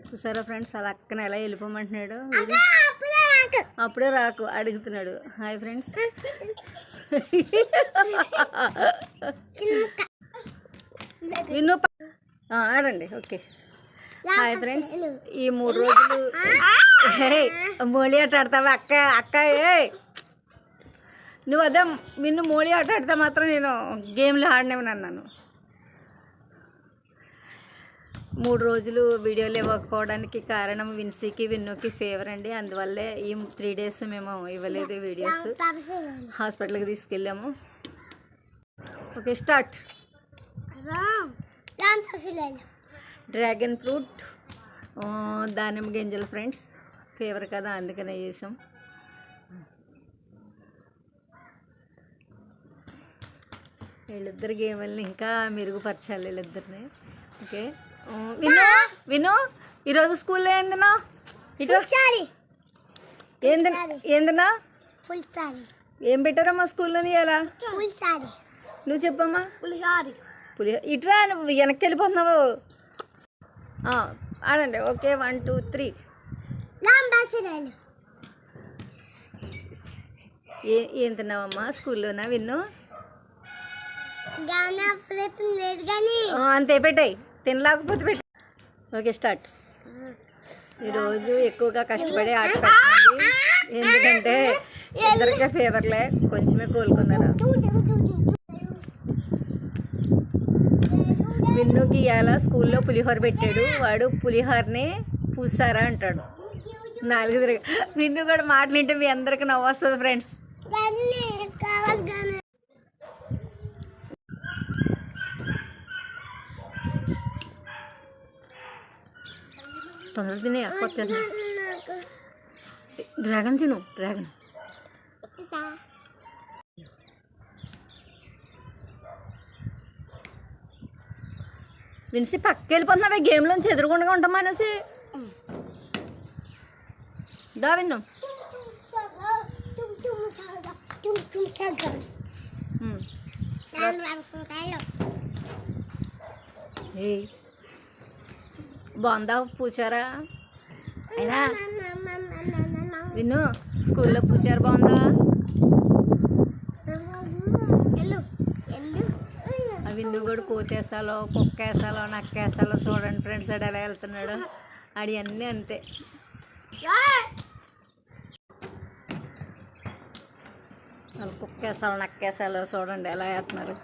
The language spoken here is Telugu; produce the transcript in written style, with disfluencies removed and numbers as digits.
చూసారా ఫ్రెండ్స్, అలా అక్కన ఎలా వెళ్ళిపోమంటున్నాడు. అప్పుడే రాకు అడుగుతున్నాడు. Hi friends. విన్ను ఆడండి. Okay hi friends. ఈ 3 రోజులు మోళీ ఆట ఆడతావా అక్క? అక్క నువ్వు అదే విన్ను మోళీ ఆట ఆడితే మాత్రం నేను గేమ్లు ఆడినవి అన్నాను. 3 రోజులు వీడియోలు ఇవ్వకపోవడానికి కారణం విన్సీకి విన్నుకి ఫీవర్ అండి. అందువల్లే ఈ 3 డేస్ మేము ఇవ్వలేదు వీడియోస్. హాస్పిటల్కి తీసుకెళ్ళాము. Okay start. డ్రాగన్ ఫ్రూట్, దానిమ్మ గింజలు ఫ్రెండ్స్. ఫీవర్ కదా అందుకనే చేసాం. వీళ్ళిద్దరి గేమ్ని ఇంకా మెరుగుపరచాలి వీళ్ళిద్దరిని. ఓకే విను విను, ఈరోజు స్కూల్లో ఏందన్నా? ఏందన్నా ఏం పెట్టారమ్మా స్కూల్లోని? ఎలా నువ్వు చెప్పమ్మా. ఇట్రా, నువ్వు వెనక్కి వెళ్ళిపోతున్నావు. ఆడండి. ఓకే 1 2 3. ఏం తిన్నావమ్మా స్కూల్లోనా విన్ను? అంతే పెట్టాయి, తినలేకపోతే పెట్ట. Okay start. ఈరోజు ఎక్కువగా కష్టపడి ఆట పెట్టండి, ఎందుకంటే ఇద్దరికే ఫీవర్లే, కొంచెమే కోలుకున్నారు. విన్నుకి ఇలా స్కూల్లో పులిహోర పెట్టాడు. వాడు పులిహోరని పూసారా అంటాడు. 4 తిరిగి విన్ను కూడా మాటలు వింటే మీ అందరికి నవ్వు వస్తుంది ఫ్రెండ్స్. తొందరగా తినే కొత్త డ్రాగన్ తిను. డ్రాగన్ వినిసి పక్కకి వెళ్ళిపోతున్నావే, గేమ్లోంచి ఎదురుకుండా ఉంటాం అనేసి. దా విన్ను. బాగుందా పూచారా? అయినా విన్ను స్కూల్లో పూచారు బాగుందా? విన్ను కూడా కోతేసాలో, కుక్కేసాలో, నక్కేసాలో చూడండి ఫ్రెండ్స్. ఆడు ఎలా వెళ్తున్నాడు. ఆడి అన్నీ అంతే. వాళ్ళు కుక్కేసాలో నక్కేసాలో చూడండి ఎలా వేస్తున్నారు.